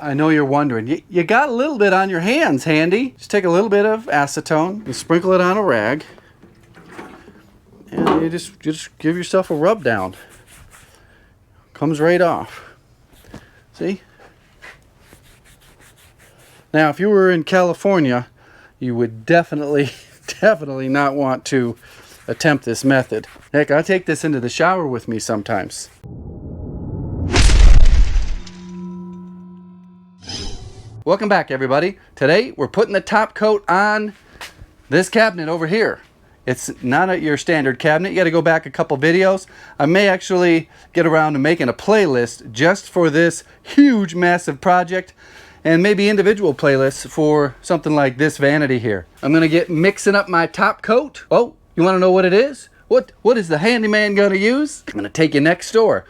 I know you're wondering, you got a little bit on your hands, Handy. Just take a little bit of acetone and sprinkle it on a rag. And you just give yourself a rub down. Comes right off. See? Now, if you were in California, you would definitely not want to attempt this method. Heck, I take this into the shower with me sometimes. Welcome back, everybody. Today, we're putting the top coat on this cabinet over here. It's not your standard cabinet. You got to go back a couple videos. I may actually get around to making a playlist just for this huge, massive project, and maybe individual playlists for something like this vanity here. I'm going to get mixing up my top coat. Oh, you want to know what it is? What is the handyman going to use? I'm going to take you next door.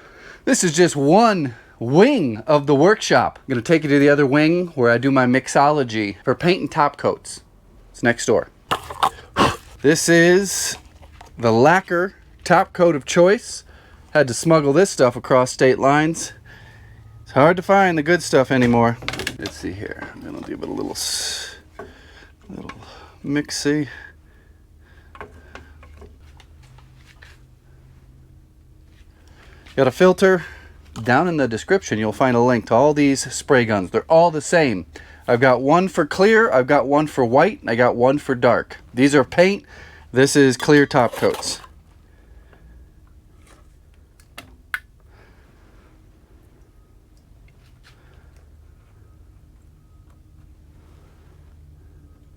This is just one wing of the workshop. I'm going to take you to the other wing where I do my mixology for painting top coats. It's next door. This is the lacquer top coat of choice. Had to smuggle this stuff across state lines. It's hard to find the good stuff anymore. Let's see here. I'm gonna give it a little mixy. Got a filter. Down in the description you'll find a link to all these spray guns. They're all the same. I've got one for clear, I've got one for white, and I got one for dark. These are paint. This is clear top coats.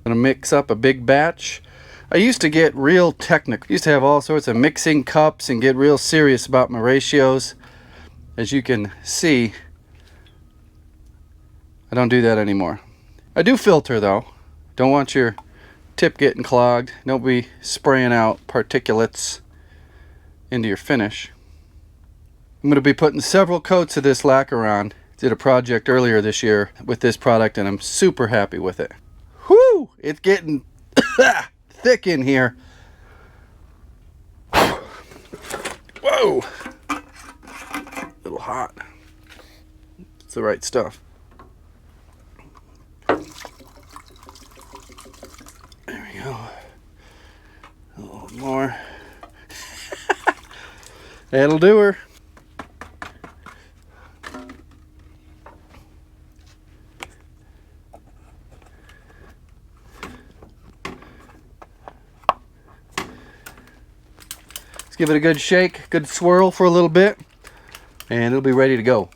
I'm gonna mix up a big batch. I used to get real technical. I used to have all sorts of mixing cups and get real serious about my ratios. As you can see, I don't do that anymore. I do filter though. Don't want your tip getting clogged. Don't be spraying out particulates into your finish. I'm going to be putting several coats of this lacquer on. Did a project earlier this year with this product and I'm super happy with it. Whoo! It's getting thick in here. Whoa! A little hot. It's the right stuff. There we go. A little more. That'll do her. Let's give it a good shake, good swirl for a little bit, and it'll be ready to go.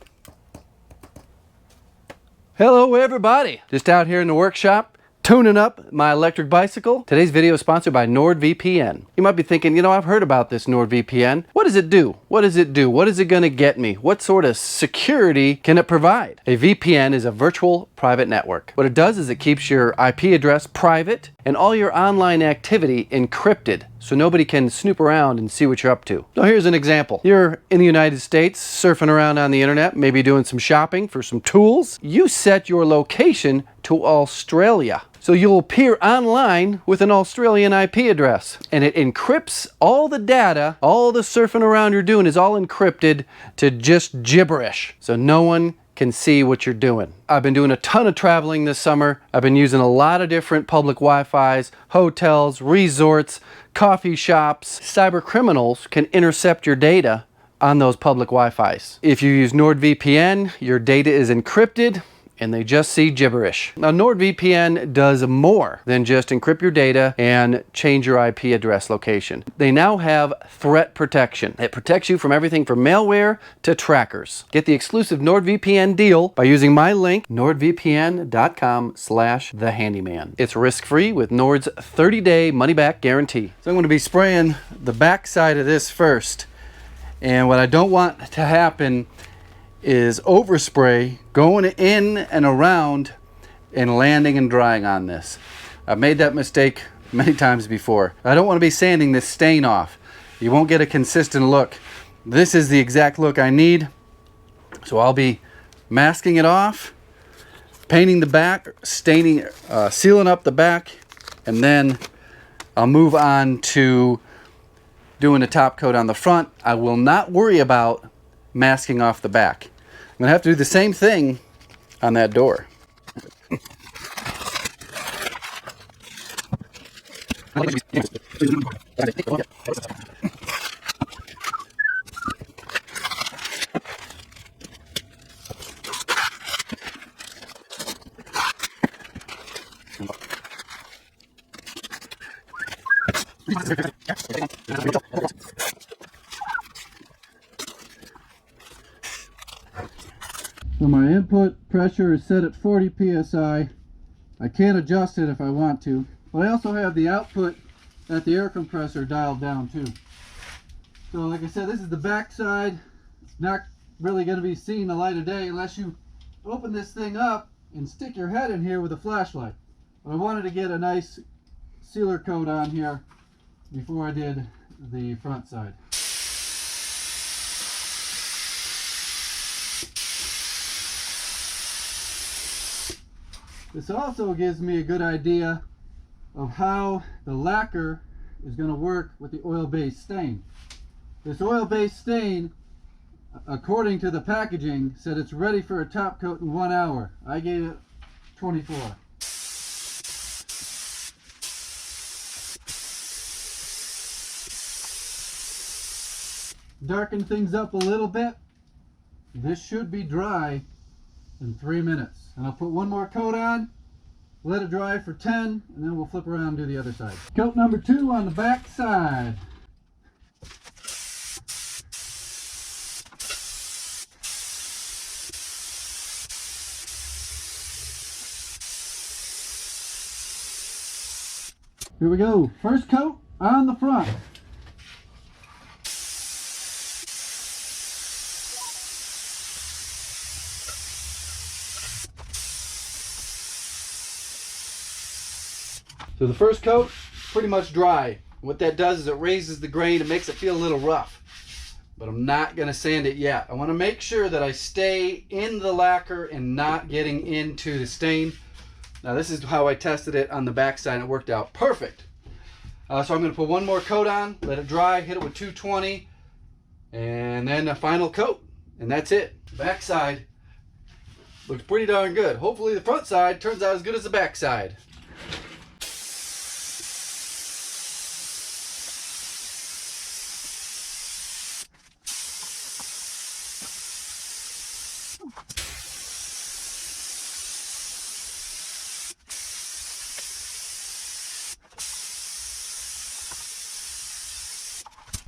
Hello everybody! Just out here in the workshop, tuning up my electric bicycle. Today's video is sponsored by NordVPN. You might be thinking, you know, I've heard about this NordVPN. What does it do? What does it do? What is it going to get me? What sort of security can it provide? A VPN is a virtual private network. What it does is it keeps your IP address private and all your online activity encrypted, so nobody can snoop around and see what you're up to. Now here's an example. You're in the United States, surfing around on the internet, maybe doing some shopping for some tools. You set your location to Australia. So you'll appear online with an Australian IP address. And it encrypts all the data, all the surfing around you're doing is all encrypted to just gibberish. So no one can see what you're doing. I've been doing a ton of traveling this summer. I've been using a lot of different public Wi-Fis, hotels, resorts, coffee shops. Cyber criminals can intercept your data on those public Wi-Fis. If you use NordVPN, your data is encrypted and they just see gibberish. Now NordVPN does more than just encrypt your data and change your IP address location. They now have threat protection. It protects you from everything from malware to trackers. Get the exclusive NordVPN deal by using my link, nordvpn.com/thehandyman. It's risk-free with Nord's 30-day money-back guarantee. So I'm going to be spraying the back side of this first. And what I don't want to happen is overspray going in and around and landing and drying on this. I've made that mistake many times before. I don't want to be sanding this stain off. You won't get a consistent look. This is the exact look I need. So I'll be masking it off, painting the back, staining, sealing up the back, and then I'll move on to doing a top coat on the front. I will not worry about masking off the back. I'm going to have to do the same thing on that door. So my input pressure is set at 40 psi. I can adjust it if I want to, but I also have the output at the air compressor dialed down too. So like I said, this is the back side. It's not really going to be seeing the light of day unless you open this thing up and stick your head in here with a flashlight. But I wanted to get a nice sealer coat on here before I did the front side. This also gives me a good idea of how the lacquer is going to work with the oil-based stain. This oil-based stain, according to the packaging, said it's ready for a top coat in 1 hour. I gave it 24. Darken things up a little bit. This should be dry in 3 minutes. And I'll put one more coat on, let it dry for 10, and then we'll flip around and do the other side. Coat number 2 on the back side. Here we go. First coat on the front. So the first coat, pretty much dry. What that does is it raises the grain and makes it feel a little rough. But I'm not going to sand it yet. I want to make sure that I stay in the lacquer and not getting into the stain. Now this is how I tested it on the back side and it worked out perfect. So I'm going to put one more coat on, let it dry, hit it with 220, and then a final coat. And that's it. Back side looks pretty darn good. Hopefully the front side turns out as good as the back side.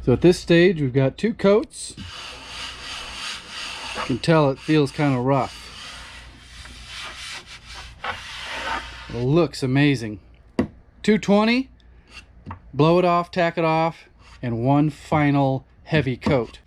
So at this stage we've got 2 coats. You can tell it feels kind of rough. It looks amazing. 220, blow it off, tack it off, and one final heavy coat.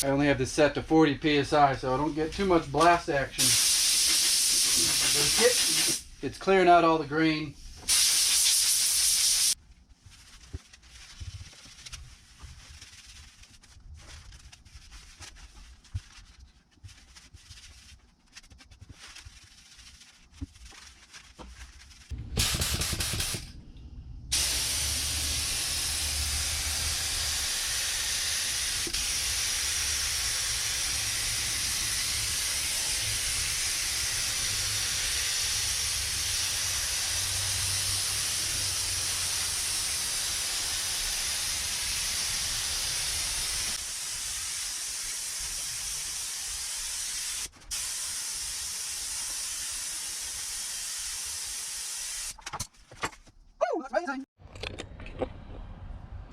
I only have this set to 40 psi, so I don't get too much blast action. It's clearing out all the grain.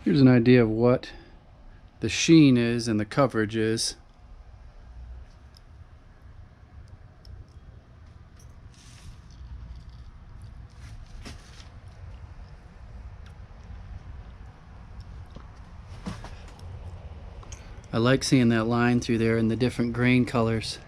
Here's an idea of what the sheen is and the coverage is. I like seeing that line through there in the different grain colors.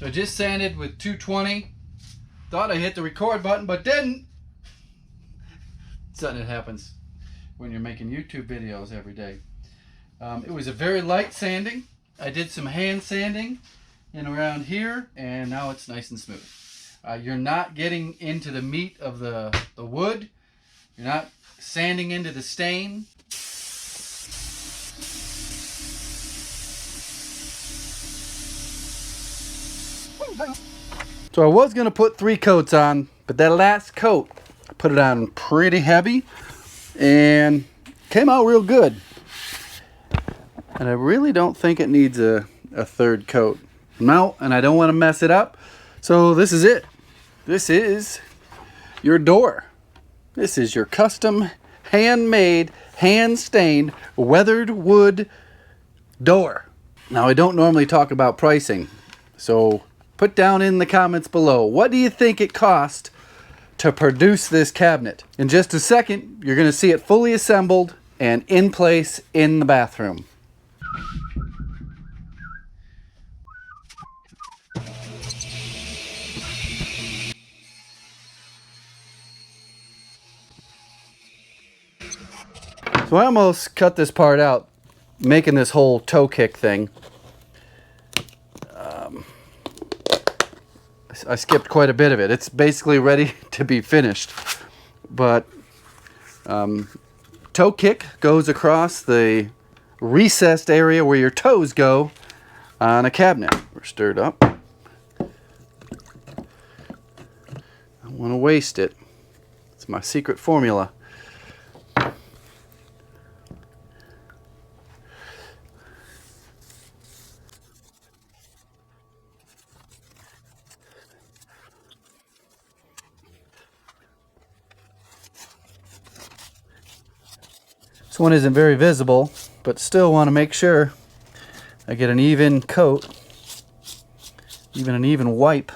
So I just sanded with 220. Thought I hit the record button, but didn't. Something that happens when you're making YouTube videos every day. It was a very light sanding. I did some hand sanding and around here, and now it's nice and smooth. You're not getting into the meat of the wood. You're not sanding into the stain. So I was going to put 3 coats on, but that last coat, I put it on pretty heavy and came out real good. And I really don't think it needs a 3rd coat. No, and I don't want to mess it up. So this is it. This is your door. This is your custom, handmade, hand-stained, weathered wood door. Now I don't normally talk about pricing, so put down in the comments below, what do you think it cost to produce this cabinet? In just a second, you're going to see it fully assembled and in place in the bathroom. So I almost cut this part out, making this whole toe kick thing. I skipped quite a bit of it. It's basically ready to be finished. But toe kick goes across the recessed area where your toes go on a cabinet. We're stirred up. I don't want to waste it. It's my secret formula. This one isn't very visible, but still want to make sure I get an even coat, even an even wipe.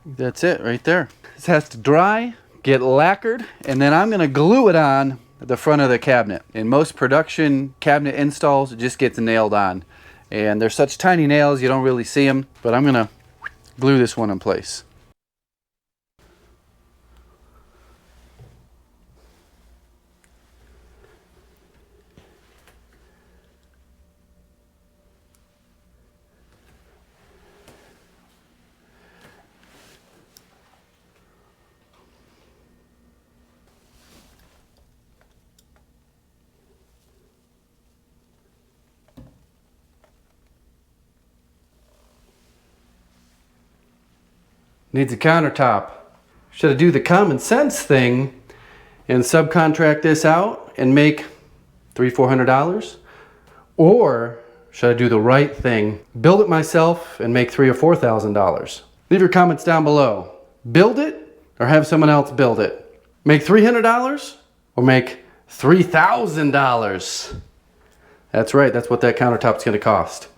That's it right there. This has to dry, get lacquered, and then I'm going to glue it on the front of the cabinet. In most production cabinet installs, it just gets nailed on. And they're such tiny nails, you don't really see them, but I'm going to glue this one in place. Needs a countertop. Should I do the common sense thing and subcontract this out and make $300–400? Or should I do the right thing, build it myself and make $3,000 or $4,000? Leave your comments down below. Build it or have someone else build it? Make $300 or make $3,000? That's right, that's what that countertop's gonna cost.